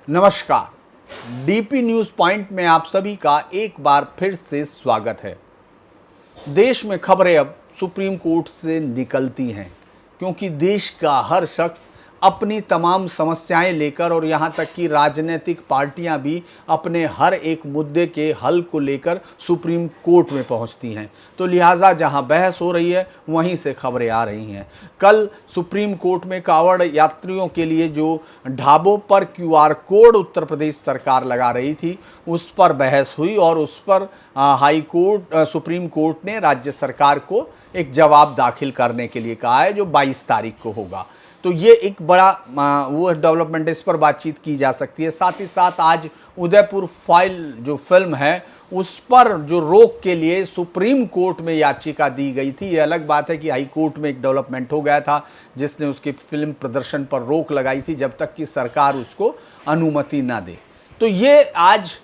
नमस्कार। DP news point में आप सभी का एक बार फिर से स्वागत है। देश में खबरें अब सुप्रीम कोर्ट से निकलती हैं क्योंकि देश का हर शख्स अपनी तमाम समस्याएं लेकर और यहां तक कि राजनीतिक पार्टियां भी अपने हर एक मुद्दे के हल को लेकर सुप्रीम कोर्ट में पहुंचती हैं। तो लिहाजा जहां बहस हो रही है वहीं से खबरें आ रही हैं। कल सुप्रीम कोर्ट में कांवड़ यात्रियों के लिए जो ढाबों पर क्यूआर कोड उत्तर प्रदेश सरकार लगा रही थी उस पर बहस हुई और उस पर सुप्रीम कोर्ट ने राज्य सरकार को एक जवाब दाखिल करने के लिए कहा है जो 22 तारीख को होगा। तो ये एक बड़ा वो डेवलपमेंट, इस पर बातचीत की जा सकती है। साथ ही साथ आज उदयपुर फाइल जो फिल्म है उस पर जो रोक के लिए सुप्रीम कोर्ट में याचिका दी गई थी। ये अलग बात है कि हाई कोर्ट में एक डेवलपमेंट हो गया था जिसने उसकी फिल्म प्रदर्शन पर रोक लगाई थी जब तक कि सरकार उसको अनुमति ना दे। तो ये आज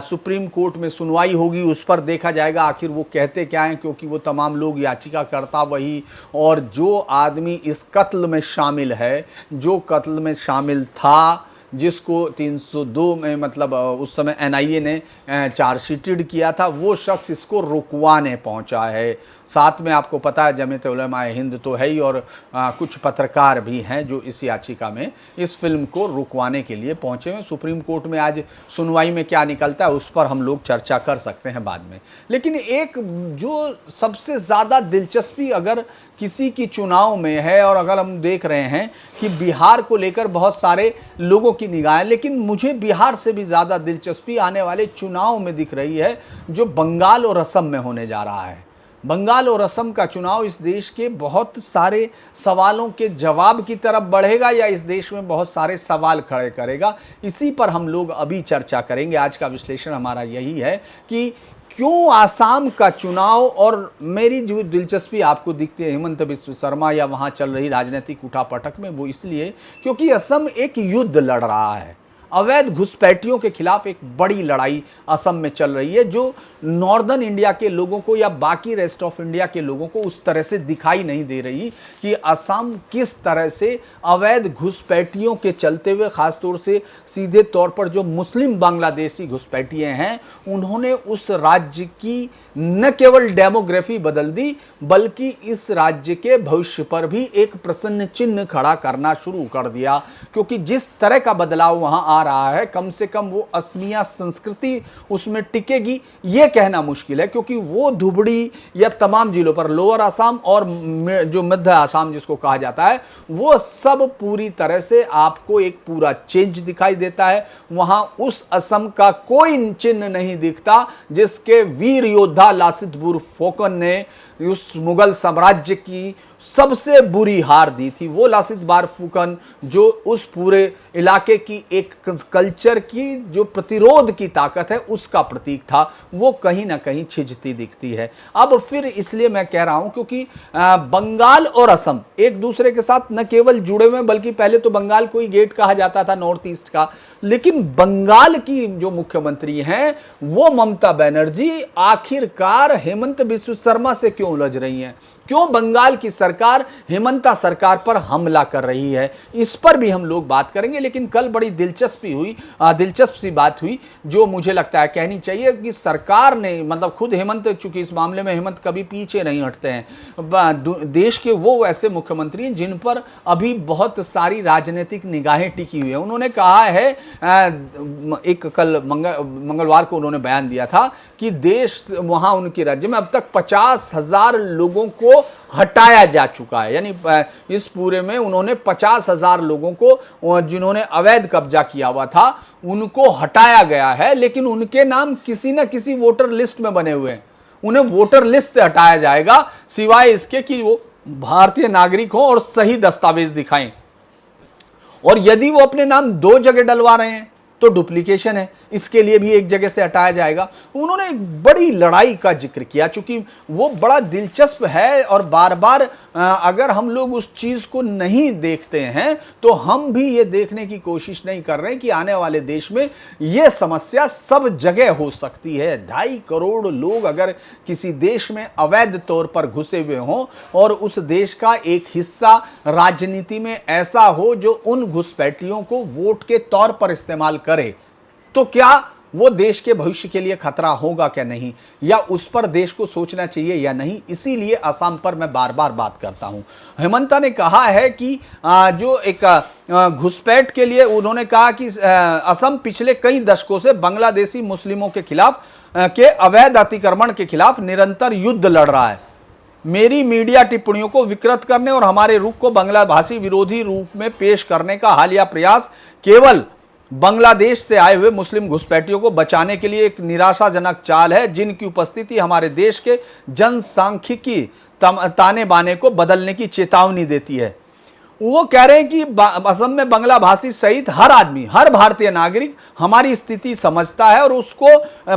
सुप्रीम कोर्ट में सुनवाई होगी, उस पर देखा जाएगा आखिर वो कहते क्या हैं, क्योंकि वो तमाम लोग याचिकाकर्ता वही और जो आदमी इस कत्ल में शामिल है, जो कत्ल में शामिल था, जिसको 302 में मतलब उस समय एनआईए ने चार्जशीटेड किया था, वो शख्स इसको रुकवाने पहुंचा है। साथ में आपको पता है जमीयत उलमा-ए हिंद तो है ही और कुछ पत्रकार भी हैं जो इस याचिका में इस फिल्म को रुकवाने के लिए पहुंचे हैं। सुप्रीम कोर्ट में आज सुनवाई में क्या निकलता है उस पर हम लोग चर्चा कर सकते हैं बाद में। लेकिन एक जो सबसे ज़्यादा दिलचस्पी अगर किसी की चुनाव में है और अगर हम देख रहे हैं कि बिहार को लेकर बहुत सारे लोगों की निगाहें, लेकिन मुझे बिहार से भी ज़्यादा दिलचस्पी आने वाले चुनाव में दिख रही है जो बंगाल और असम में होने जा रहा है। बंगाल और असम का चुनाव इस देश के बहुत सारे सवालों के जवाब की तरफ बढ़ेगा या इस देश में बहुत सारे सवाल खड़े करेगा, इसी पर हम लोग अभी चर्चा करेंगे। आज का विश्लेषण हमारा यही है कि क्यों आसाम का चुनाव, और मेरी जो दिलचस्पी आपको दिखती है हेमंत बिस्व शर्मा या वहाँ चल रही राजनीतिक उठापटक में, वो इसलिए क्योंकि असम एक युद्ध लड़ रहा है। अवैध घुसपैठियों के खिलाफ एक बड़ी लड़ाई असम में चल रही है जो नॉर्दर्न इंडिया के लोगों को या बाकी रेस्ट ऑफ इंडिया के लोगों को उस तरह से दिखाई नहीं दे रही कि असम किस तरह से अवैध घुसपैठियों के चलते हुए, खासतौर से सीधे तौर पर जो मुस्लिम बांग्लादेशी घुसपैठिए हैं, उन्होंने उस राज्य की न केवल डेमोग्राफी बदल दी बल्कि इस राज्य के भविष्य पर भी एक प्रश्न चिन्ह खड़ा करना शुरू कर दिया। क्योंकि जिस तरह का बदलाव वहां आ रहा है, कम से कम वो असमिया संस्कृति उसमें टिकेगी ये कहना मुश्किल है, क्योंकि वो धुबड़ी या तमाम जिलों पर लोअर असम और जो मध्य असम जिसको कहा जाता है, वो सब पूरी तरह से आपको एक पूरा चेंज दिखाई देता है। वहां उस असम का कोई चिन्ह नहीं दिखता जिसके वीर योद्धा लासित बोरफुकन ने उस मुगल साम्राज्य की सबसे बुरी हार दी थी। वो लासित बोरफुकन जो उस पूरे इलाके की एक कल्चर की जो प्रतिरोध की ताकत है उसका प्रतीक था, वो कहीं ना कहीं छिजती दिखती है। अब फिर इसलिए मैं कह रहा हूं क्योंकि बंगाल और असम एक दूसरे के साथ न केवल जुड़े हुए बल्कि पहले तो बंगाल को ही गेट कहा जाता था नॉर्थ ईस्ट का, लेकिन बंगाल की जो मुख्यमंत्री हैं वो ममता बनर्जी आखिरकार हेमंत बिस्व शर्मा से क्यों उलझ रही हैं, क्यों बंगाल की सरकार हेमंता सरकार पर हमला कर रही है, इस पर भी हम लोग बात करेंगे। लेकिन कल बड़ी दिलचस्प सी बात हुई जो मुझे लगता है कहनी चाहिए कि सरकार ने, मतलब खुद हेमंत, चूंकि इस मामले में हेमंत कभी पीछे नहीं हटते हैं, देश के वो ऐसे मुख्यमंत्री हैं जिन पर अभी बहुत सारी राजनीतिक निगाहें टिकी हुई है। उन्होंने कहा है, एक कल मंगलवार को उन्होंने बयान दिया था कि देश, वहां उनके राज्य में अब तक 50,000 लोगों को हटाया जा चुका है। यानी इस पूरे में उन्होंने 50,000 लोगों को जिन्होंने अवैध कब्जा किया हुआ था उनको हटाया गया है, लेकिन उनके नाम किसी न किसी वोटर लिस्ट में बने हुए हैं। उन्हें वोटर लिस्ट से हटाया जाएगा सिवाय इसके कि वो भारतीय नागरिक हो और सही दस्तावेज दिखाएं। और यदि वो अपने नाम 2 जगह डलवा रहे हैं तो डुप्लीकेशन है। इसके लिए भी एक जगह से हटाया जाएगा। उन्होंने एक बड़ी लड़ाई का जिक्र किया, चूंकि वो बड़ा दिलचस्प है और बार बार अगर हम लोग उस चीज को नहीं देखते हैं तो हम भी ये देखने की कोशिश नहीं कर रहे हैं कि आने वाले देश में ये समस्या सब जगह हो सकती है। 2.5 करोड़ लोग अगर किसी देश में अवैध तौर पर घुसे हुए हों और उस देश का एक हिस्सा राजनीति में ऐसा हो जो उन घुसपैठियों को वोट के तौर पर इस्तेमाल करे, तो क्या वो देश के भविष्य के लिए खतरा होगा क्या नहीं, या उस पर देश को सोचना चाहिए या नहीं। इसीलिए असम पर मैं बार बार बात करता हूं। हेमंता ने कहा है कि जो एक घुसपैठ के लिए उन्होंने कहा कि असम पिछले कई दशकों से बांग्लादेशी मुस्लिमों के खिलाफ के अवैध अतिक्रमण के खिलाफ निरंतर युद्ध लड़ रहा है। मेरी मीडिया टिप्पणियों को विकृत करने और हमारे रुख को बांग्ला भाषी विरोधी रूप में पेश करने का हालिया प्रयास केवल बांग्लादेश से आए हुए मुस्लिम घुसपैठियों को बचाने के लिए एक निराशाजनक चाल है, जिनकी उपस्थिति हमारे देश के जनसांख्यिकी ताने बाने को बदलने की चेतावनी देती है। वो कह रहे हैं कि असम में बांग्ला भाषी सहित हर आदमी, हर भारतीय नागरिक हमारी स्थिति समझता है और उसको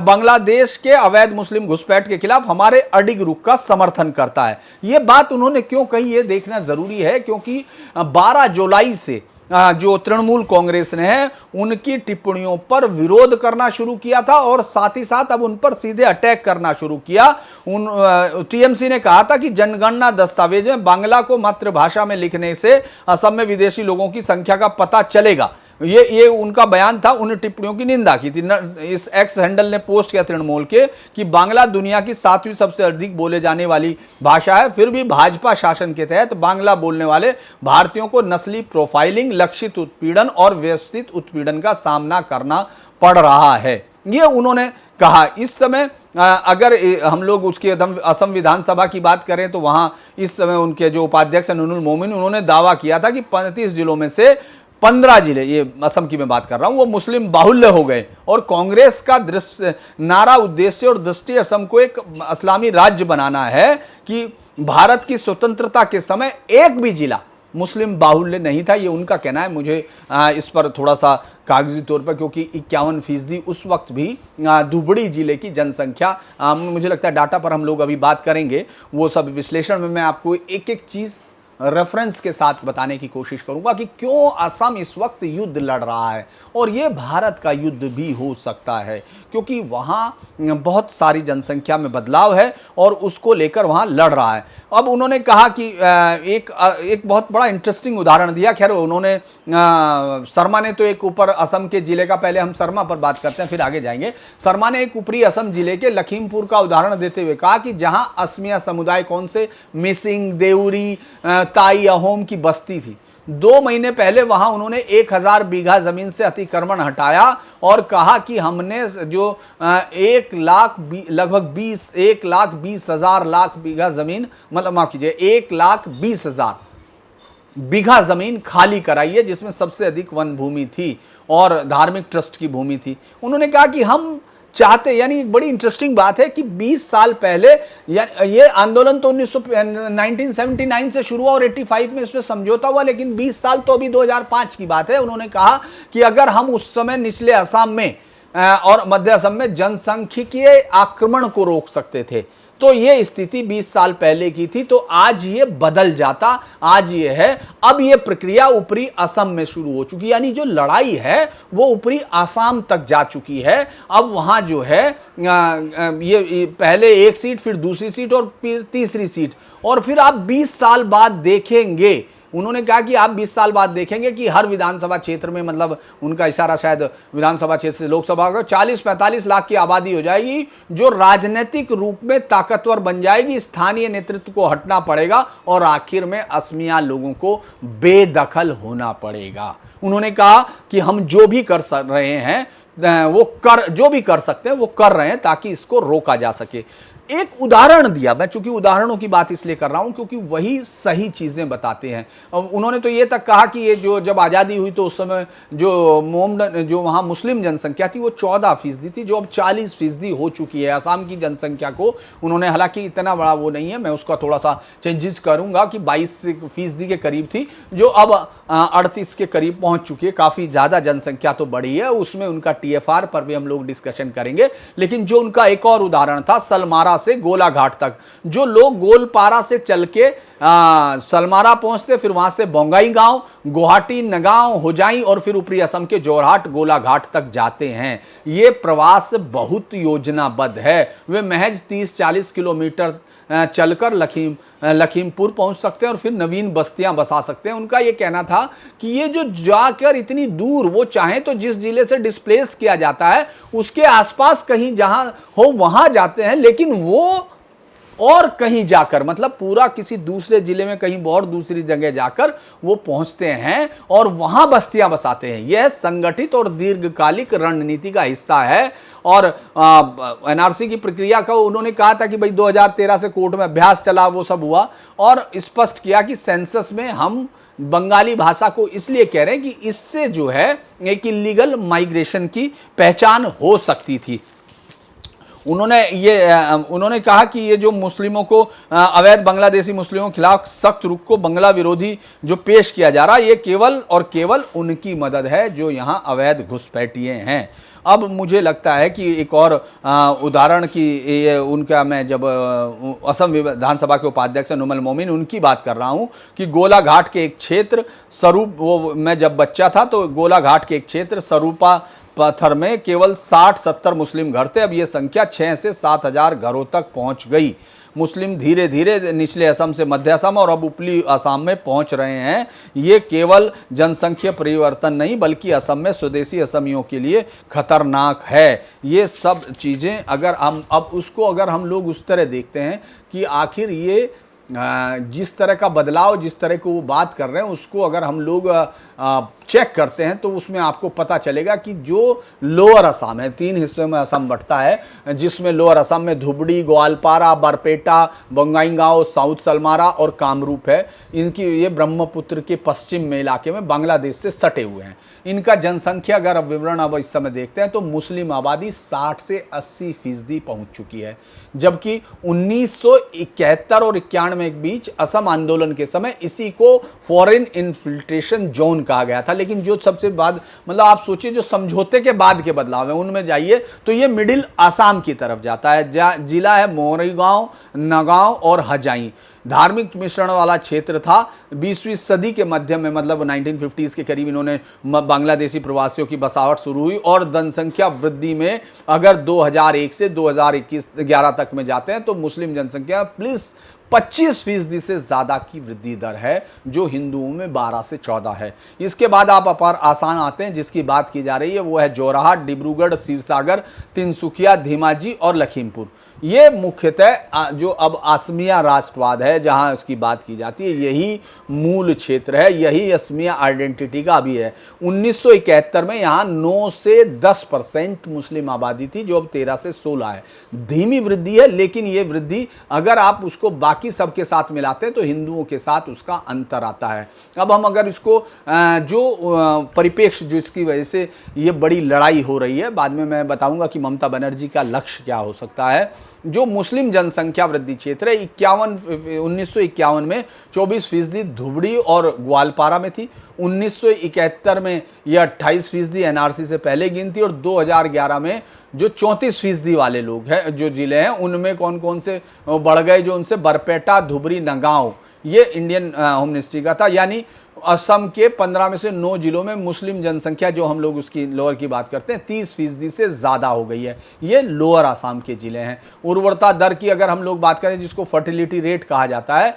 बांग्लादेश के अवैध मुस्लिम घुसपैठ के खिलाफ हमारे अडिग रुख का समर्थन करता है। ये बात उन्होंने क्यों कही, ये देखना जरूरी है, क्योंकि 12 जुलाई से जो तृणमूल कांग्रेस ने है उनकी टिप्पणियों पर विरोध करना शुरू किया था और साथ ही साथ अब उन पर सीधे अटैक करना शुरू किया। टीएमसी ने कहा था कि जनगणना दस्तावेज में बांग्ला को मातृभाषा में लिखने से असम में विदेशी लोगों की संख्या का पता चलेगा। ये उनका बयान था। उन टिप्पणियों की निंदा की थी। इस एक्स हैंडल ने पोस्ट किया तृणमूल के कि बांग्ला दुनिया की 7वीं सबसे अधिक बोले जाने वाली भाषा है, फिर भी भाजपा शासन के तहत बांग्ला बोलने वाले भारतीयों को नस्ली प्रोफाइलिंग, लक्षित उत्पीड़न और व्यवस्थित उत्पीड़न का सामना करना पड़ रहा है। ये उन्होंने कहा। इस समय अगर हम लोग उसके असम विधानसभा की बात करें तो वहां इस समय उनके जो उपाध्यक्ष नुरुल मोमिन, उन्होंने दावा किया था कि 35 जिलों में से 15 जिले, ये असम की मैं बात कर रहा हूं, वो मुस्लिम बाहुल्य हो गए और कांग्रेस का नारा, उद्देश्य और दृष्टि असम को एक इस्लामी राज्य बनाना है कि भारत की स्वतंत्रता के समय एक भी जिला मुस्लिम बाहुल्य नहीं था। ये उनका कहना है। मुझे इस पर थोड़ा सा कागजी तौर पर, क्योंकि 51% उस वक्त भी धुबड़ी जिले की जनसंख्या, मुझे लगता है डाटा पर हम लोग अभी बात करेंगे, वो सब विश्लेषण में मैं आपको एक एक चीज़ रेफरेंस के साथ बताने की कोशिश करूंगा कि क्यों असम इस वक्त युद्ध लड़ रहा है। और ये भारत का युद्ध भी हो सकता है, क्योंकि वहाँ बहुत सारी जनसंख्या में बदलाव है और उसको लेकर वहाँ लड़ रहा है। अब उन्होंने कहा कि एक बहुत बड़ा इंटरेस्टिंग उदाहरण दिया। खैर उन्होंने शर्मा ने तो एक ऊपर असम के जिले का, पहले हम शर्मा पर बात करते हैं फिर आगे जाएंगे। शर्मा ने एक ऊपरी असम जिले के लखीमपुर का उदाहरण देते हुए कहा कि जहां असमिया समुदाय, कौन से, मिसिंग, देउरी, ताई, अहोम की बस्ती थी, 2 महीने पहले वहां उन्होंने 1000 बीघा जमीन से अतिक्रमण हटाया और कहा कि हमने जो 1,20,000 लाख बीघा जमीन, मतलब माफ कीजिए 1,20,000 बीघा जमीन खाली कराई है, जिसमें सबसे अधिक वन भूमि थी और धार्मिक ट्रस्ट की भूमि थी। उन्होंने कहा कि हम चाहते, यानी एक बड़ी इंटरेस्टिंग बात है कि 20 साल पहले, ये आंदोलन तो 1979 से शुरू हुआ और 85 में इसमें समझौता हुआ, लेकिन 20 साल तो अभी 2005 की बात है। उन्होंने कहा कि अगर हम उस समय निचले असम में और मध्य असम में जनसांख्यिकीय आक्रमण को रोक सकते थे तो ये स्थिति 20 साल पहले की थी, तो आज ये बदल जाता। आज ये है, अब ये प्रक्रिया ऊपरी असम में शुरू हो चुकी है, यानी जो लड़ाई है वो ऊपरी असम तक जा चुकी है। अब वहां जो है ये पहले एक सीट, फिर दूसरी सीट और फिर तीसरी सीट, और फिर आप 20 साल बाद देखेंगे, उन्होंने कहा कि आप 20 साल बाद देखेंगे कि हर विधानसभा क्षेत्र में, मतलब उनका इशारा शायद विधानसभा क्षेत्र से लोकसभा का, 40-45 लाख की आबादी हो जाएगी जो राजनीतिक रूप में ताकतवर बन जाएगी। स्थानीय नेतृत्व को हटना पड़ेगा और आखिर में असमिया लोगों को बेदखल होना पड़ेगा। उन्होंने कहा कि हम जो भी कर रहे हैं जो भी कर सकते हैं वो कर रहे हैं ताकि इसको रोका जा सके। एक उदाहरण दिया। मैं चूंकि उदाहरणों की बात इसलिए कर रहा हूं क्योंकि वही सही चीजें बताते हैं। अब उन्होंने तो ये तक कहा कि ये जो जब आज़ादी हुई तो उस समय जो वहां मुस्लिम जनसंख्या थी वो 14% थी, जो अब 40% हो चुकी है। असम की जनसंख्या को उन्होंने, हालांकि इतना बड़ा वो नहीं है, मैं उसका थोड़ा सा चेंजेस करूंगा, कि 22% के करीब थी, जो अब 38 के करीब पहुंच चुकी है। काफी ज्यादा जनसंख्या तो बढ़ी है। उसमें उनका टीएफआर पर भी हम लोग डिस्कशन करेंगे। लेकिन जो उनका एक और उदाहरण था, सलमारा से गोलाघाट तक, जो लोग गोलपारा से चल के सलमारा पहुंचते, फिर वहां से बोंगाई गांव, गुवाहाटी, नगांव, होजाई और फिर ऊपरी असम के जोरहाट, गोलाघाट तक जाते हैं। ये प्रवास बहुत योजनाबद्ध है। वे महज 30-40 किलोमीटर चलकर लखीमपुर पहुंच सकते हैं और फिर नवीन बस्तियां बसा सकते हैं। उनका यह कहना था कि ये जो जाकर इतनी दूर, वो चाहे तो जिस जिले से डिस्प्लेस किया जाता है उसके आसपास कहीं जहां हो वहां जाते हैं, लेकिन वो और कहीं जाकर, मतलब पूरा किसी दूसरे जिले में कहीं और दूसरी जगह जाकर वो पहुंचते हैं और वहां बस्तियां बसाते हैं। यह संगठित और दीर्घकालिक रणनीति का हिस्सा है। और एनआरसी की प्रक्रिया का उन्होंने कहा था कि भाई 2013 से कोर्ट में अभ्यास चला, वो सब हुआ, और स्पष्ट किया कि सेंसस में हम बंगाली भाषा को इसलिए कह रहे हैं कि इससे जो है एक इलीगल माइग्रेशन की पहचान हो सकती थी। उन्होंने कहा कि ये जो मुस्लिमों को, अवैध बांग्लादेशी मुस्लिमों के खिलाफ सख्त रुख को बंगला विरोधी जो पेश किया जा रहा है, ये केवल और केवल उनकी मदद है जो यहां अवैध घुसपैठिए हैं। अब मुझे लगता है कि एक और उदाहरण की उनका, मैं जब असम विधानसभा के उपाध्यक्ष नुमल मोमिन, उनकी बात कर रहा हूं कि गोलाघाट के एक क्षेत्र स्वरूप, वो मैं जब बच्चा था तो गोलाघाट के एक क्षेत्र स्वरूपा पत्थर में केवल 60-70 मुस्लिम घर थे। अब यह संख्या 6 से 7 हजार घरों तक पहुंच गई। मुस्लिम धीरे धीरे निचले असम से मध्य असम और अब ऊपरी असम में पहुंच रहे हैं। ये केवल जनसंख्या परिवर्तन नहीं, बल्कि असम में स्वदेशी असमियों के लिए खतरनाक है। ये सब चीज़ें अगर हम लोग उस तरह देखते हैं कि आखिर ये जिस तरह का बदलाव, जिस तरह को वो बात कर रहे हैं, उसको अगर हम लोग चेक करते हैं तो उसमें आपको पता चलेगा कि जो लोअर असम है, 3 हिस्सों में असम बंटता है, जिसमें लोअर असम में धुबड़ी, ग्वालपारा, बरपेटा, बोंगाईगांव, साउथ सलमारा और कामरूप है। ये ब्रह्मपुत्र के पश्चिम में इलाके में बांग्लादेश से सटे हुए हैं। इनका जनसंख्या अगर अब विवरण अब इस समय देखते हैं तो मुस्लिम आबादी 60 से 80% पहुंच चुकी है, जबकि 1971 और 91 के बीच असम आंदोलन के समय इसी को फॉरेन इन्फिल्ट्रेशन जोन कहा गया था। लेकिन जो सबसे बाद, मतलब आप सोचिए जो समझौते के बाद के बदलाव है उनमें जाइए तो ये मिडिल आसाम की तरफ जाता है। जिला है मोरीगांव, नगांव और हजाई। धार्मिक मिश्रण वाला क्षेत्र था। 20वीं सदी के मध्य में, मतलब 1950s के करीब, इन्होंने बांग्लादेशी प्रवासियों की बसावट शुरू हुई और जनसंख्या वृद्धि में अगर 2001 से 2011 तक में जाते हैं तो मुस्लिम जनसंख्या प्लस 25% से ज्यादा की वृद्धि दर है, जो हिंदुओं में 12 से 14 है। इसके बाद आप अपर आसाम आते हैं, जिसकी बात की जा रही है वो है जोरहाट, डिब्रूगढ़, शिवसागर, तिनसुकिया, धेमाजी और लखीमपुर। ये मुख्यतः जो अब असमिया राष्ट्रवाद है जहां उसकी बात की जाती है, यही मूल क्षेत्र है, यही असमिया आइडेंटिटी का अभी है। 1971 में यहाँ 9 से 10% मुस्लिम आबादी थी, जो अब 13 से 16 है। धीमी वृद्धि है, लेकिन ये वृद्धि अगर आप उसको बाकी सबके साथ मिलाते हैं तो हिंदुओं के साथ उसका अंतर आता है। अब हम अगर इसको जो परिप्रेक्ष्य जिसकी वजह से ये बड़ी लड़ाई हो रही है, बाद में मैं बताऊंगा कि ममता बनर्जी का लक्ष्य क्या हो सकता है। जो मुस्लिम जनसंख्या वृद्धि क्षेत्र है, 1951 में 24% धुबड़ी और ग्वालपारा में थी। 1971 में यह 28% एनआरसी से पहले गिनती, और 2011 में जो 34% वाले लोग हैं, जो जिले हैं, उनमें कौन कौन से बढ़ गए, जो उनसे बरपेटा, धुबरी, नगांव, ये इंडियन होम मिनिस्ट्री का था। यानी असम के 15 में से 9 जिलों में मुस्लिम जनसंख्या, जो हम लोग उसकी लोअर की बात करते हैं, 30% से ज़्यादा हो गई है। ये लोअर असम के जिले हैं। उर्वरता दर की अगर हम लोग बात करें, जिसको फर्टिलिटी रेट कहा जाता है,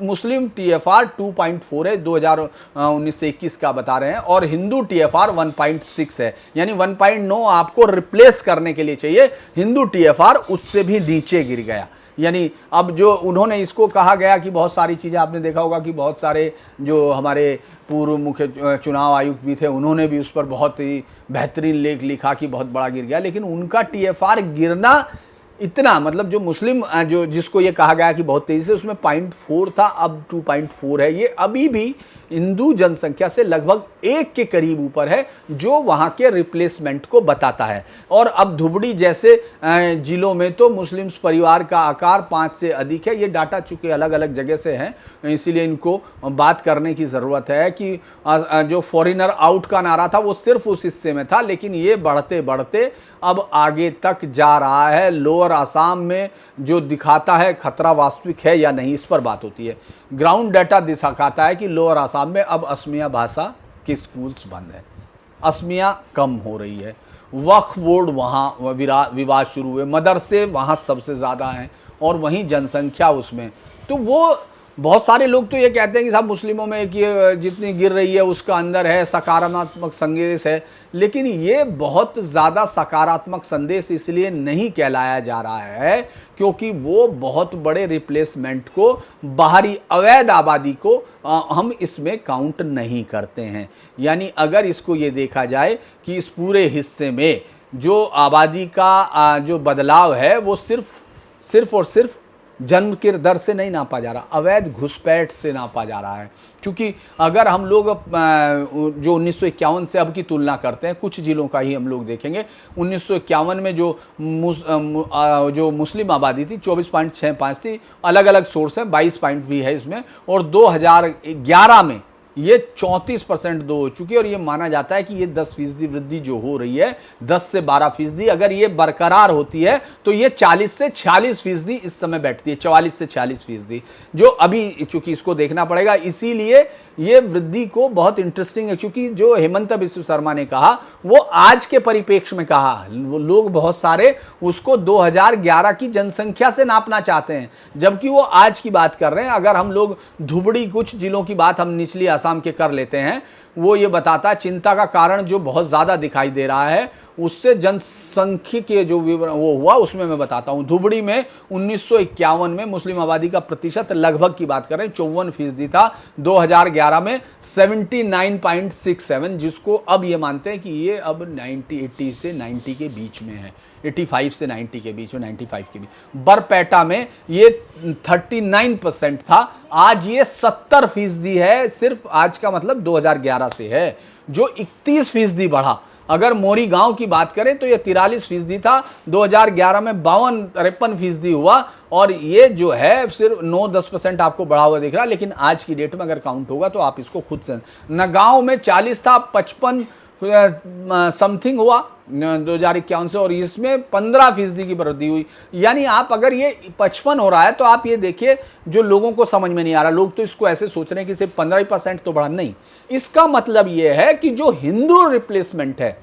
मुस्लिम टीएफआर 2.4 है, 2019 से 21 का बता रहे हैं, और हिंदू टीएफआर 1.6 है। यानी 1.9 आपको रिप्लेस करने के लिए चाहिए, हिंदू टीएफआर उससे भी नीचे गिर गया। यानी अब जो उन्होंने इसको कहा गया कि बहुत सारी चीज़ें आपने देखा होगा कि बहुत सारे जो हमारे पूर्व मुख्य चुनाव आयुक्त भी थे, उन्होंने भी उस पर बहुत ही बेहतरीन लेख लिखा कि बहुत बड़ा गिर गया। लेकिन उनका टीएफआर गिरना इतना मतलब जो मुस्लिम जो जिसको ये कहा गया कि बहुत तेजी से, उसमें 0.4 था, अब 2.4 है। ये अभी भी हिंदू जनसंख्या से लगभग 1 के करीब ऊपर है, जो वहाँ के रिप्लेसमेंट को बताता है। और अब धुबड़ी जैसे जिलों में तो मुस्लिम्स परिवार का आकार 5 से अधिक है। ये डाटा चूंकि अलग अलग जगह से हैं, इसीलिए इनको बात करने की ज़रूरत है कि जो फॉरेनर आउट का नारा था वो सिर्फ उस हिस्से में था, लेकिन ये बढ़ते बढ़ते अब आगे तक जा रहा है। लोअर आसाम में जो दिखाता है खतरा वास्तविक है या नहीं, इस पर बात होती है। ग्राउंड डाटा दिखाता है कि लोअर आसाम में अब असमिया भाषा के स्कूल्स बंद है, असमिया कम हो रही है। वक्फ बोर्ड वहाँ विवाद शुरू हुए, मदरसे वहाँ सबसे ज़्यादा हैं और वहीं जनसंख्या उसमें। तो वो बहुत सारे लोग तो ये कहते हैं कि साहब मुस्लिमों में एक ये जितनी गिर रही है उसका अंदर है सकारात्मक संदेश है, लेकिन ये बहुत ज़्यादा सकारात्मक संदेश इसलिए नहीं कहलाया जा रहा है क्योंकि वो बहुत बड़े रिप्लेसमेंट को, बाहरी अवैध आबादी को हम इसमें काउंट नहीं करते हैं। यानी अगर इसको ये देखा जाए कि इस पूरे हिस्से में जो आबादी का जो बदलाव है वो सिर्फ और सिर्फ जन्म के दर से नहीं नापा जा रहा, अवैध घुसपैठ से नापा जा रहा है। क्योंकि अगर हम लोग जो 1951 से अब की तुलना करते हैं, कुछ जिलों का ही हम लोग देखेंगे, 1951 में जो मुस्लिम आबादी थी 24.65 थी, अलग अलग सोर्स है, 22 पॉइंट भी है इसमें, और 2011 में ये 34% दो हो चुकी है। और ये माना जाता है कि ये 10% वृद्धि जो हो रही है, 10 से 12%, अगर ये बरकरार होती है तो ये 40 से 46% इस समय बैठती है, 44 से 46%, जो अभी चूंकि इसको देखना पड़ेगा। इसीलिए ये वृद्धि को बहुत इंटरेस्टिंग है, क्योंकि जो हेमंत बिस्व शर्मा ने कहा वो आज के परिप्रेक्ष्य में कहा, लोग बहुत सारे उसको 2011 की जनसंख्या से नापना चाहते हैं, जबकि वो आज की बात कर रहे हैं। अगर हम लोग धुबड़ी कुछ जिलों की बात हम निचली आसाम के कर लेते हैं, वो ये बताता है चिंता का कारण जो बहुत ज़्यादा दिखाई दे रहा है, उससे जनसंख्यिकीय जो विवरण वो हुआ उसमें मैं बताता हूँ। धुबड़ी में 1951 में मुस्लिम आबादी का प्रतिशत लगभग की बात करें 54% था, 2011 में 79.67, जिसको अब ये मानते हैं कि ये अब 80 से 90 के बीच में है, 85 से 90 के बीच में, 95 के बीच। बरपेटा में ये 39% था, आज ये 70% है। सिर्फ आज का मतलब 2011 से है, जो 31% बढ़ा। अगर मोरी गांव की बात करें तो ये 43% था, 2011 में 53% हुआ, और ये जो है सिर्फ 9-10% आपको बढ़ा हुआ दिख रहा है। लेकिन आज की डेट में अगर काउंट होगा तो आप इसको खुद से, नगांव में 40 था, 55 समथिंग हुआ 2051 से, और इसमें 15% की वृद्धि हुई। यानी आप अगर ये 55 हो रहा है तो आप ये देखिए, जो लोगों को समझ में नहीं आ रहा, लोग तो इसको ऐसे सोच रहे हैं कि सिर्फ 15% तो बढ़ा, नहीं। इसका मतलब ये है कि जो हिंदू रिप्लेसमेंट है,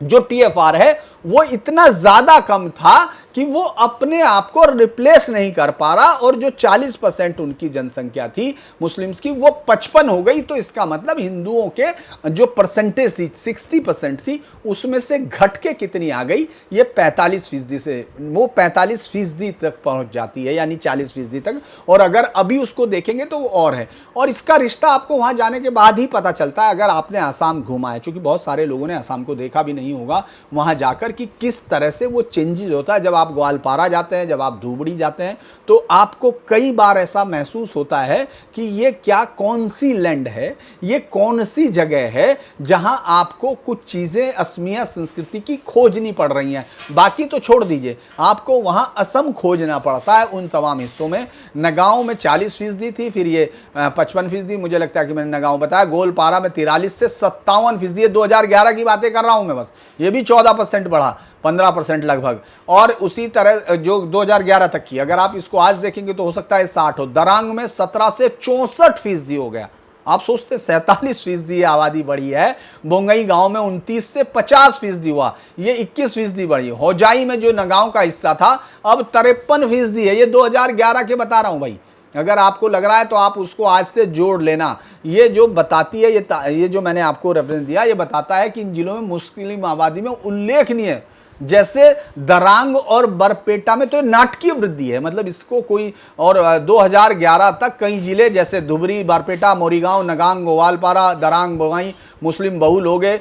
जो TFR है, वो इतना ज्यादा कम था कि वो अपने आप को रिप्लेस नहीं कर पा रहा, और जो 40% उनकी जनसंख्या थी मुस्लिम्स की, वो 55 हो गई। तो इसका मतलब हिंदुओं के जो परसेंटेज थी 60% थी, उसमें से घट के कितनी आ गई, ये 45% से वो 45% तक पहुंच जाती है, यानी 40% तक। और अगर अभी उसको देखेंगे तो वो और है, और इसका रिश्ता आपको वहां जाने के बाद ही पता चलता है, अगर आपने आसाम घूमा है, क्योंकि बहुत सारे लोगों ने आसाम को देखा भी नहीं होगा वहां जाकर, कि किस तरह से वो चेंजेस होता है। जब आप ग्वालपारा जाते हैं, जब आप धुबड़ी जाते हैं, तो आपको कई बार ऐसा महसूस होता है कि ये क्या, कौन सी लैंड है, ये कौन सी जगह है जहां आपको कुछ चीजें असमिया संस्कृति की खोजनी पड़ रही हैं। बाकी तो छोड़ दीजिए, आपको वहां असम खोजना पड़ता है उन तमाम हिस्सों में। नगांव में 40% थी, फिर ये 55%, मुझे लगता है कि मैंने नगांव बताया। गोलपारा में 43 से 57%, ये 2011 की बातें कर रहा हूं मैं बस, ये भी 14% बढ़ा, 15% लगभग। और उसी तरह जो 2011 तक की, अगर आप इसको आज देखेंगे तो हो सकता है 60 हो। दरांग में 17 से 64% हो गया। आप सोचते 47% आबादी बढ़ी है। बोंगई गांव में 29 से 50% हुआ, ये 21% बढ़ी। होजाई में जो नगांव का हिस्सा था अब 53% है। ये 2011 के बता रहा हूं भाई, अगर आपको लग रहा है तो आप उसको आज से जोड़ लेना। ये जो बताती है, ये जो मैंने आपको रेफरेंस दिया, ये बताता है कि इन जिलों में मुस्लिम आबादी में उल्लेखनीय जैसे दरांग और बरपेटा में तो नाटकीय वृद्धि है, मतलब इसको कोई, और 2011 तक कई जिले जैसे धुबरी, बरपेटा, मोरीगांव, नगांग, गोवालपारा, दरांग, बोगाई मुस्लिम बहुल हो गए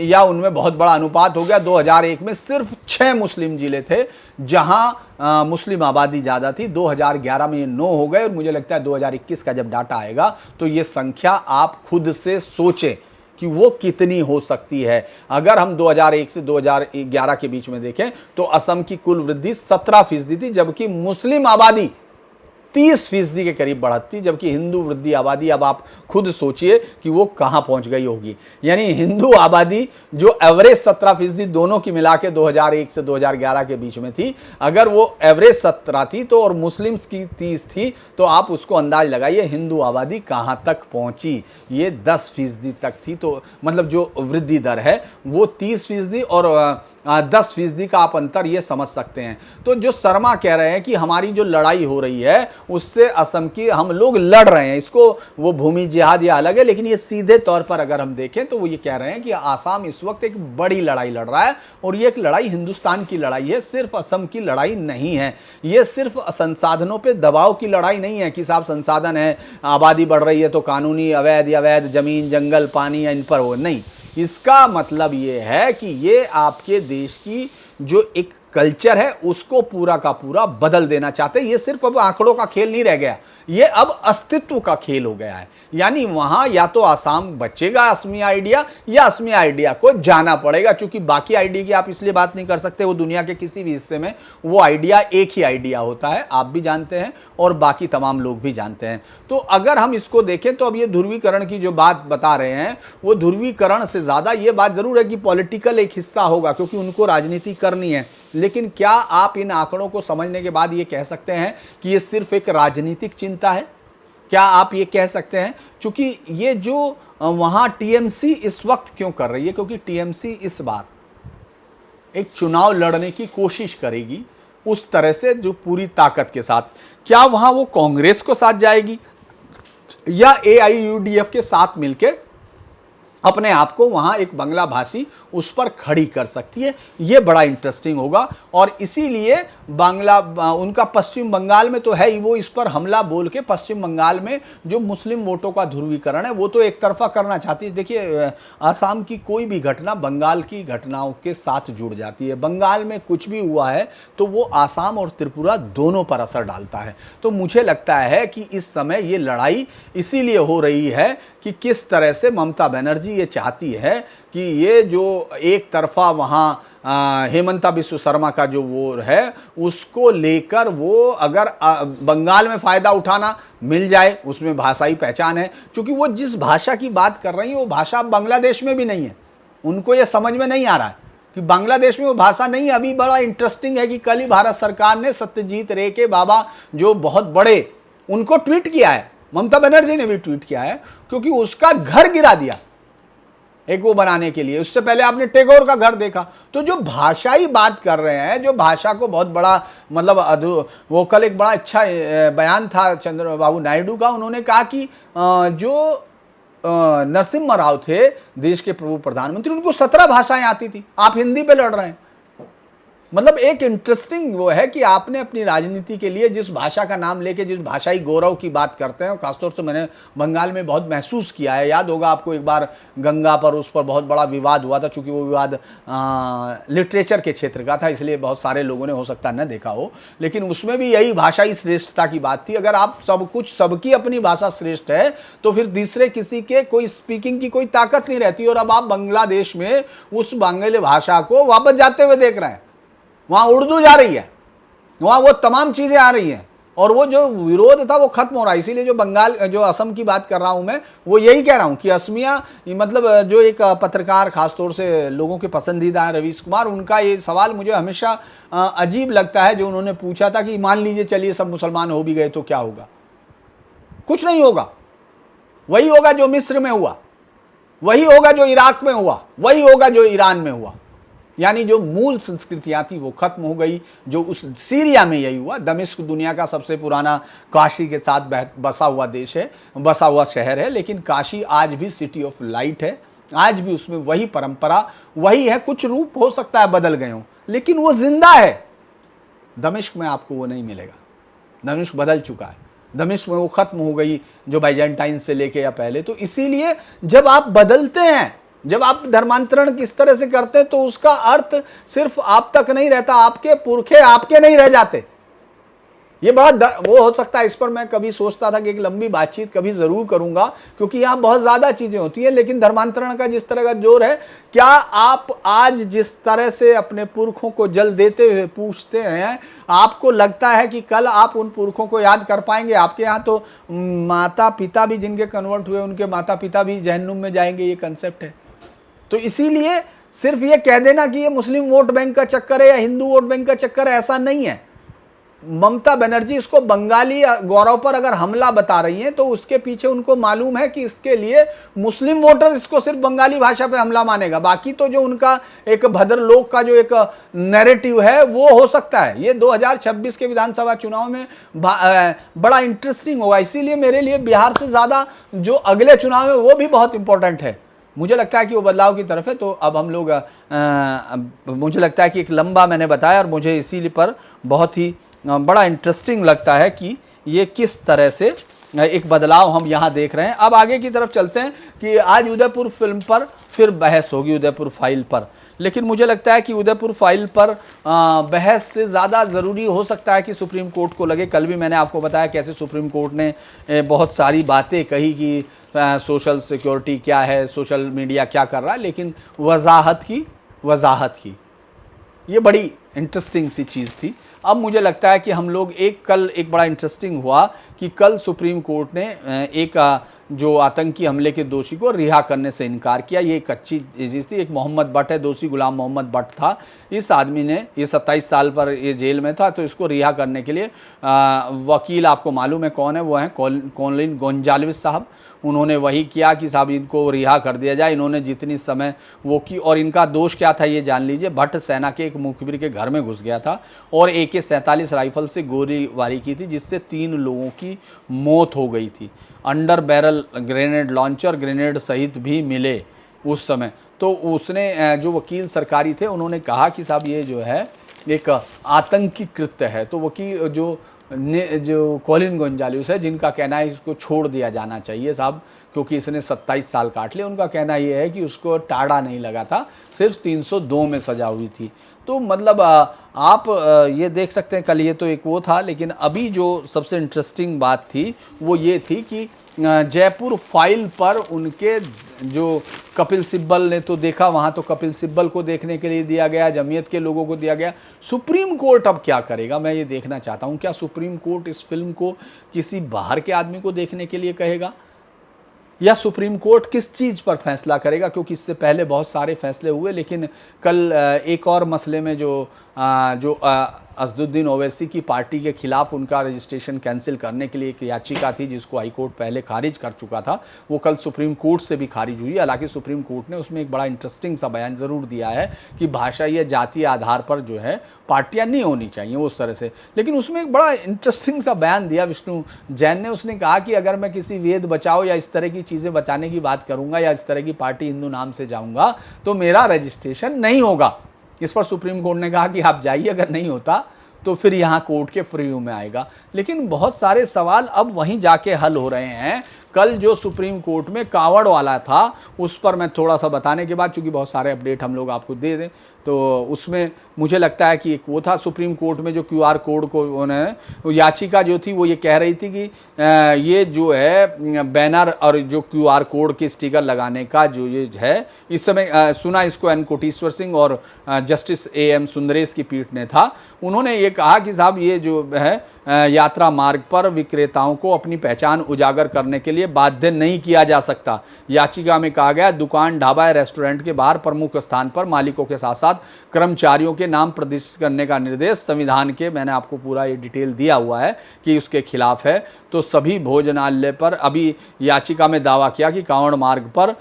या उनमें बहुत बड़ा अनुपात हो गया। 2001 में सिर्फ 6 मुस्लिम जिले थे जहां मुस्लिम आबादी ज़्यादा थी। 2011 में ये 9 हो गए और मुझे लगता है 2021 का जब डाटा आएगा तो ये संख्या आप खुद से सोचें कि वो कितनी हो सकती है। अगर हम 2001 से 2011 के बीच में देखें तो असम की कुल वृद्धि 17% थी, जबकि मुस्लिम आबादी 30% के करीब बढ़ती, जबकि हिंदू वृद्धि आबादी, अब आप खुद सोचिए कि वो कहां पहुंच गई होगी। यानी हिंदू आबादी जो एवरेज 17% दोनों की मिला के 2001 से 2011 के बीच में थी, अगर वो एवरेज 17 थी तो और मुस्लिम्स की 30 थी, तो आप उसको अंदाज लगाइए हिंदू आबादी कहां तक पहुंची। ये 10% तक थी, तो मतलब जो वृद्धि दर है वो 30% और 10% का आप अंतर ये समझ सकते हैं। तो जो शर्मा कह रहे हैं कि हमारी जो लड़ाई हो रही है उससे असम की हम लोग लड़ रहे हैं, इसको वो भूमि जिहाद या अलग है, लेकिन ये सीधे तौर पर अगर हम देखें तो वो ये कह रहे हैं कि आसाम इस वक्त एक बड़ी लड़ाई लड़ रहा है और ये एक लड़ाई हिंदुस्तान की लड़ाई है, सिर्फ असम की लड़ाई नहीं है। ये सिर्फ संसाधनों पे दबाव की लड़ाई नहीं है कि साहब संसाधन है, आबादी बढ़ रही है तो कानूनी अवैध या अवैध जमीन, जंगल, पानी या इन पर हो, नहीं। इसका मतलब ये है कि ये आपके देश की जो एक कल्चर है उसको पूरा का पूरा बदल देना चाहते हैं। ये सिर्फ अब आंकड़ों का खेल नहीं रह गया, ये अब अस्तित्व का खेल हो गया है। यानी वहां या तो आसाम बचेगा असमी आइडिया या असमी आइडिया को जाना पड़ेगा, क्योंकि बाकी आइडिया की आप इसलिए बात नहीं कर सकते, वो दुनिया के किसी भी हिस्से में वो आइडिया एक ही आइडिया होता है, आप भी जानते हैं और बाकी तमाम लोग भी जानते हैं। तो अगर हम इसको देखें तो अब ये ध्रुवीकरण की जो बात बता रहे हैं वो ध्रुवीकरण से ज्यादा ये बात जरूर है कि पॉलिटिकल एक हिस्सा होगा, क्योंकि उनको राजनीति करनी है। लेकिन क्या आप इन आंकड़ों को समझने के बाद ये कह सकते हैं कि ये सिर्फ एक राजनीतिक चिंता है? क्या आप ये कह सकते हैं? क्योंकि ये जो वहां टीएमसी इस वक्त क्यों कर रही है, क्योंकि टीएमसी इस बार एक चुनाव लड़ने की कोशिश करेगी उस तरह से जो पूरी ताकत के साथ। क्या वहां वो कांग्रेस को साथ जाएगी या एआईयूडीएफ के साथ मिलकर अपने आप को वहां एक बांग्ला भाषी उस पर खड़ी कर सकती है? ये बड़ा इंटरेस्टिंग होगा। और इसीलिए बांग्ला उनका पश्चिम बंगाल में तो है ही, वो इस पर हमला बोल के पश्चिम बंगाल में जो मुस्लिम वोटों का ध्रुवीकरण है वो तो एक तरफा करना चाहती है। देखिए आसाम की कोई भी घटना बंगाल की घटनाओं के साथ जुड़ जाती है। बंगाल में कुछ भी हुआ है तो वो आसाम और त्रिपुरा दोनों पर असर डालता है। तो मुझे लगता है कि इस समय ये लड़ाई इसीलिए हो रही है कि किस तरह से ममता बनर्जी ये चाहती है कि ये जो एक तरफा वहाँ हेमंता बिस्व शर्मा का जो वो है उसको लेकर वो अगर बंगाल में फ़ायदा उठाना मिल जाए, उसमें भाषाई पहचान है, क्योंकि वो जिस भाषा की बात कर रही है वो भाषा बांग्लादेश में भी नहीं है। उनको ये समझ में नहीं आ रहा है कि बांग्लादेश में वो भाषा नहीं है। अभी बड़ा इंटरेस्टिंग है कि कल ही भारत सरकार ने सत्यजीत रे के बाबा जो बहुत बड़े, उनको ट्वीट किया है, ममता बनर्जी ने भी ट्वीट किया है, क्योंकि उसका घर गिरा दिया एक वो बनाने के लिए। उससे पहले आपने टैगोर का घर देखा। तो जो भाषाई बात कर रहे हैं, जो भाषा को बहुत बड़ा मतलब वो कल एक बड़ा अच्छा बयान था चंद्रबाबू नायडू का। उन्होंने कहा कि जो नरसिम्हा राव थे देश के पूर्व प्रधानमंत्री, उनको 17 भाषाएं आती थी, आप हिंदी पे लड़ रहे हैं। मतलब एक इंटरेस्टिंग वो है कि आपने अपनी राजनीति के लिए जिस भाषा का नाम लेके जिस भाषाई गौरव की बात करते हैं, खासतौर से मैंने बंगाल में बहुत महसूस किया है। याद होगा आपको एक बार गंगा पर उस पर बहुत बड़ा विवाद हुआ था, चूंकि वो विवाद लिटरेचर के क्षेत्र का था, इसलिए बहुत सारे लोगों ने हो सकता है न देखा हो, लेकिन उसमें भी यही भाषाई श्रेष्ठता की बात थी। अगर आप सब कुछ सबकी अपनी भाषा श्रेष्ठ है तो फिर दूसरे किसी के कोई स्पीकिंग की कोई ताकत नहीं रहती। और अब आप बांग्लादेश में उस बांग्ला भाषा को वापस जाते हुए देख रहे हैं। वहां उर्दू जा रही है, वहां वो तमाम चीजें आ रही हैं और वो जो विरोध था वो खत्म हो रहा है। इसीलिए जो बंगाल जो असम की बात कर रहा हूं मैं, वो यही कह रहा हूं कि असमिया मतलब जो एक पत्रकार खासतौर से लोगों के पसंदीदा है रवीश कुमार, उनका ये सवाल मुझे हमेशा अजीब लगता है जो उन्होंने पूछा था कि मान लीजिए चलिए सब मुसलमान हो भी गए तो क्या होगा? कुछ नहीं होगा। वही होगा जो मिस्र में हुआ, वही होगा जो इराक में हुआ, वही होगा जो ईरान में हुआ। यानी जो मूल संस्कृतियां थी वो खत्म हो गई। जो उस सीरिया में यही हुआ। दमिश्क दुनिया का सबसे पुराना काशी के साथ बसा हुआ देश है, बसा हुआ शहर है, लेकिन काशी आज भी सिटी ऑफ लाइट है। आज भी उसमें वही परंपरा वही है। कुछ रूप हो सकता है बदल गए हों, लेकिन वो जिंदा है। दमिश्क में आपको वो नहीं मिलेगा। दमिश्क बदल चुका है, दमिश्क में वो खत्म हो गई जो बाइजेंटाइन से लेके या पहले। तो इसीलिए जब आप बदलते हैं, जब आप धर्मांतरण किस तरह से करते हैं, तो उसका अर्थ सिर्फ आप तक नहीं रहता, आपके पुरखे आपके नहीं रह जाते। ये बड़ा वो हो सकता है। इस पर मैं कभी सोचता था कि एक लंबी बातचीत कभी जरूर करूंगा, क्योंकि यहां बहुत ज्यादा चीजें होती हैं। लेकिन धर्मांतरण का जिस तरह का जोर है, क्या आप आज जिस तरह से अपने पुरखों को जल देते हुए पूछते हैं, आपको लगता है कि कल आप उन पुरखों को याद कर पाएंगे? आपके यहाँ तो माता पिता भी जिनके कन्वर्ट हुए, उनके माता पिता भी जहन्नुम में जाएंगे, ये कंसेप्ट है। तो इसीलिए सिर्फ ये कह देना कि ये मुस्लिम वोट बैंक का चक्कर है या हिंदू वोट बैंक का चक्कर है, ऐसा नहीं है। ममता बनर्जी इसको बंगाली गौरव पर अगर हमला बता रही हैं, तो उसके पीछे उनको मालूम है कि इसके लिए मुस्लिम वोटर इसको सिर्फ बंगाली भाषा पे हमला मानेगा। बाकी तो जो उनका एक भद्रलोक का जो एक नैरेटिव है वो हो सकता है। ये 2026 के विधानसभा चुनाव में बड़ा इंटरेस्टिंग होगा। इसीलिए मेरे लिए बिहार से ज्यादा जो अगले चुनाव है वो भी बहुत इंपॉर्टेंट है। मुझे लगता है कि वो बदलाव की तरफ है। तो अब हम लोग मुझे लगता है कि एक लंबा मैंने बताया, और मुझे इसीलिए पर बहुत ही बड़ा इंटरेस्टिंग लगता है कि ये किस तरह से एक बदलाव हम यहाँ देख रहे हैं। अब आगे की तरफ चलते हैं कि आज उदयपुर फिल्म पर फिर बहस होगी, उदयपुर फाइल पर। लेकिन मुझे लगता है कि उदयपुर फाइल पर बहस से ज़्यादा ज़रूरी हो सकता है कि सुप्रीम कोर्ट को लगे। कल भी मैंने आपको बताया कैसे सुप्रीम कोर्ट ने बहुत सारी बातें कही कि सोशल सिक्योरिटी क्या है, सोशल मीडिया क्या कर रहा है, लेकिन वजाहत की ये बड़ी इंटरेस्टिंग सी चीज़ थी। अब मुझे लगता है कि हम लोग कल एक बड़ा इंटरेस्टिंग हुआ कि कल सुप्रीम कोर्ट ने एक जो आतंकी हमले के दोषी को रिहा करने से इनकार किया। ये एक अच्छी चीज़ थी। एक मोहम्मद भट्ट है, दोषी गुलाम मोहम्मद भट्ट था। इस आदमी ने, ये 27 साल पर ये जेल में था, तो इसको रिहा करने के लिए वकील आपको मालूम है कौन है, वो हैं कॉलिन गोंजाल्विस साहब। उन्होंने वही किया कि साहब इनको रिहा कर दिया जाए। इन्होंने जितनी समय वो की, और इनका दोष क्या था ये जान लीजिए। भट्ट सेना के एक मुखबिर के घर में घुस गया था और AK-47 राइफल से गोलीबारी की थी, जिससे 3 लोगों की मौत हो गई थी। Under barrel grenade launcher, grenade सहित भी मिले उस समय। तो उसने जो वकील सरकारी थे उन्होंने कहा कि साहब ये जो है एक आतंकी कृत्य है। तो वकील जो कॉलिन गोंजाल्विस है, जिनका कहना है इसको छोड़ दिया जाना चाहिए साहब, क्योंकि इसने 27 साल काट लिए। उनका कहना ये है कि उसको टाड़ा नहीं लगा था, सिर्फ 302 में सजा हुई थी। तो मतलब आप ये देख सकते हैं, कल ये तो एक वो था। लेकिन अभी जो सबसे इंटरेस्टिंग बात थी वो ये थी कि जयपुर फाइल पर उनके जो कपिल सिब्बल ने तो देखा, वहाँ तो कपिल सिब्बल को देखने के लिए दिया गया, जमीयत के लोगों को दिया गया। सुप्रीम कोर्ट अब क्या करेगा, मैं ये देखना चाहता हूँ। क्या सुप्रीम कोर्ट इस फिल्म को किसी बाहर के आदमी को देखने के लिए कहेगा, या सुप्रीम कोर्ट किस चीज़ पर फैसला करेगा? क्योंकि इससे पहले बहुत सारे फैसले हुए, लेकिन कल एक और मसले में जो असदुद्दीन ओवैसी की पार्टी के खिलाफ उनका रजिस्ट्रेशन कैंसिल करने के लिए एक याचिका थी, जिसको हाई कोर्ट पहले खारिज कर चुका था, वो कल सुप्रीम कोर्ट से भी खारिज हुई। हालांकि सुप्रीम कोर्ट ने उसमें एक बड़ा इंटरेस्टिंग सा बयान ज़रूर दिया है कि भाषाई या जातीय आधार पर जो है पार्टियां नहीं होनी चाहिए उस तरह से। लेकिन उसमें एक बड़ा इंटरेस्टिंग सा बयान दिया विष्णु जैन ने। उसने कहा कि अगर मैं किसी वेद बचाओ या इस तरह की चीज़ें बचाने की बात करूँगा, या इस तरह की पार्टी हिंदू नाम से जाऊँगा, तो मेरा रजिस्ट्रेशन नहीं होगा। इस पर सुप्रीम कोर्ट ने कहा कि आप जाइए, अगर नहीं होता तो फिर यहाँ कोर्ट के प्रीव्यू में आएगा। लेकिन बहुत सारे सवाल अब वहीं जाके हल हो रहे हैं। कल जो सुप्रीम कोर्ट में कावड़ वाला था, उस पर मैं थोड़ा सा बताने के बाद, चूंकि बहुत सारे अपडेट हम लोग आपको दे दें, तो उसमें मुझे लगता है कि एक वो था सुप्रीम कोर्ट में जो QR कोड को उन्होंने, याचिका जो थी वो ये कह रही थी कि ये जो है बैनर और जो QR कोड के स्टिकर लगाने का जो ये है, इस समय सुना इसको N कोटेश्वर सिंह और जस्टिस AM सुंदरेश की पीठ ने था। उन्होंने ये कहा कि साहब ये जो है यात्रा मार्ग पर विक्रेताओं को अपनी पहचान उजागर करने के लिए बाध्य नहीं किया जा सकता। याचिका में कहा गया दुकान, ढाबा या रेस्टोरेंट के बाहर प्रमुख स्थान पर मालिकों के साथ साथ कर्मचारियों के नाम प्रदर्शित करने का निर्देश संविधान के, मैंने आपको पूरा ये डिटेल दिया हुआ है कि उसके खिलाफ है। तो सभी भोजनालय पर, अभी याचिका में दावा किया कि कांवड़ मार्ग पर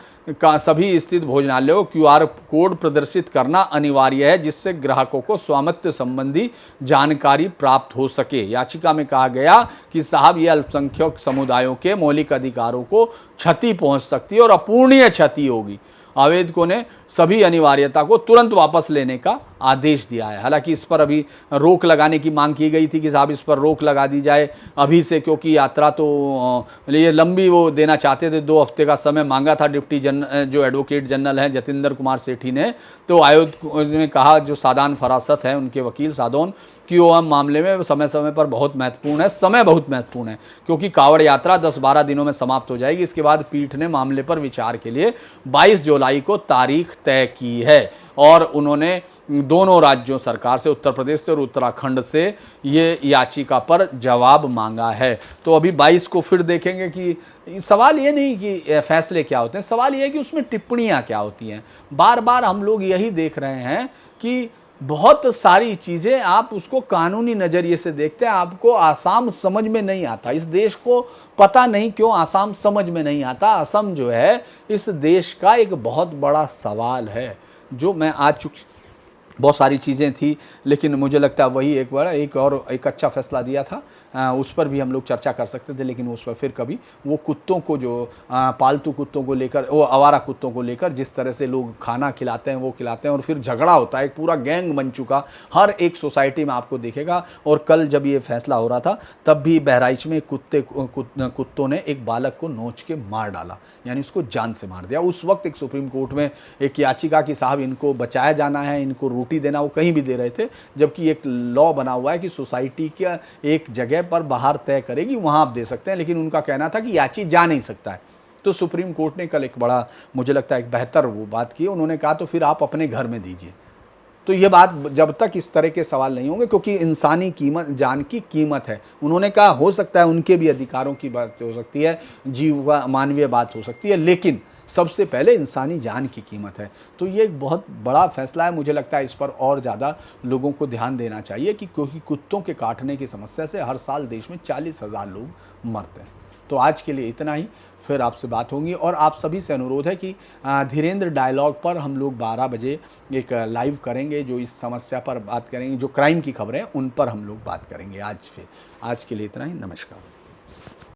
सभी स्थित भोजनालयों को QR कोड प्रदर्शित करना अनिवार्य है, जिससे ग्राहकों को स्वामित्व संबंधी जानकारी प्राप्त हो सके। याचिका में कहा गया कि साहब ये अल्पसंख्यक समुदायों के मौलिक अधिकारों को क्षति पहुंच सकती है और अपूरणीय क्षति होगी। आवेदकों ने सभी अनिवार्यता को तुरंत वापस लेने का आदेश दिया है। हालांकि इस पर अभी रोक लगाने की मांग की गई थी कि साहब इस पर रोक लगा दी जाए अभी से, क्योंकि यात्रा तो ये लंबी वो देना चाहते थे, 2 हफ्ते का समय मांगा था डिप्टी जनरल जो एडवोकेट जनरल हैं जतिंदर कुमार सेठी ने। तो आयोग ने कहा, जो सादान फरासत है उनके वकील सादौन, कि वो मामले में समय समय पर बहुत महत्वपूर्ण है, समय बहुत महत्वपूर्ण है, क्योंकि कांवड़ यात्रा 10-12 दिनों में समाप्त हो जाएगी। इसके बाद पीठ ने मामले पर विचार के लिए 22 जुलाई को तारीख तय की है और उन्होंने दोनों राज्यों सरकार से, उत्तर प्रदेश से और उत्तराखंड से, ये याचिका पर जवाब मांगा है। तो अभी 22 को फिर देखेंगे कि सवाल ये नहीं कि फैसले क्या होते हैं, सवाल ये है कि उसमें टिप्पणियां क्या होती हैं। बार बार हम लोग यही देख रहे हैं कि बहुत सारी चीज़ें आप उसको कानूनी नज़रिए से देखते हैं, आपको आसाम समझ में नहीं आता। इस देश को पता नहीं क्यों आसाम समझ में नहीं आता। असम जो है इस देश का एक बहुत बड़ा सवाल है, जो मैं आज चुकी बहुत सारी चीज़ें थी, लेकिन मुझे लगता है वही एक अच्छा फैसला दिया था। उस पर भी हम लोग चर्चा कर सकते थे, लेकिन उस पर फिर कभी, वो कुत्तों को जो पालतू कुत्तों को लेकर, वो आवारा कुत्तों को लेकर जिस तरह से लोग खाना खिलाते हैं वो खिलाते हैं और फिर झगड़ा होता है, एक पूरा गैंग बन चुका हर एक सोसाइटी में आपको दिखेगा। और कल जब ये फैसला हो रहा था तब भी बहराइच में कुत्तों ने एक बालक को नोच के मार डाला, यानी उसको जान से मार दिया। उस वक्त एक सुप्रीम कोर्ट में एक याचिका कि साहब इनको बचाया जाना है, इनको रोटी देना, वो कहीं भी दे रहे थे, जबकि एक लॉ बना हुआ है कि सोसाइटी के एक जगह पर बाहर तय करेगी, वहां आप दे सकते हैं, लेकिन उनका कहना था कि याची जा नहीं सकता है। तो सुप्रीम कोर्ट ने कल एक बड़ा, मुझे लगता है एक बेहतर वो बात की, उन्होंने कहा तो फिर आप अपने घर में दीजिए। तो ये बात जब तक इस तरह के सवाल नहीं होंगे, क्योंकि इंसानी कीमत, जान की कीमत है, उन्होंने कहा हो सकता है उनके भी अधिकारों की बात हो सकती है, जीव का मानवीय बात हो सकती है, लेकिन सबसे पहले इंसानी जान की कीमत है। तो ये एक बहुत बड़ा फैसला है। मुझे लगता है इस पर और ज़्यादा लोगों को ध्यान देना चाहिए, कि क्योंकि कुत्तों के काटने की समस्या से हर साल देश में 40,000 लोग मरते हैं। तो आज के लिए इतना ही, फिर आपसे बात होगी। और आप सभी से अनुरोध है कि धीरेन्द्र डायलॉग पर हम लोग 12 बजे एक लाइव करेंगे, जो इस समस्या पर बात करेंगे, जो क्राइम की खबरें हैं उन पर हम लोग बात करेंगे। आज के लिए इतना ही, नमस्कार।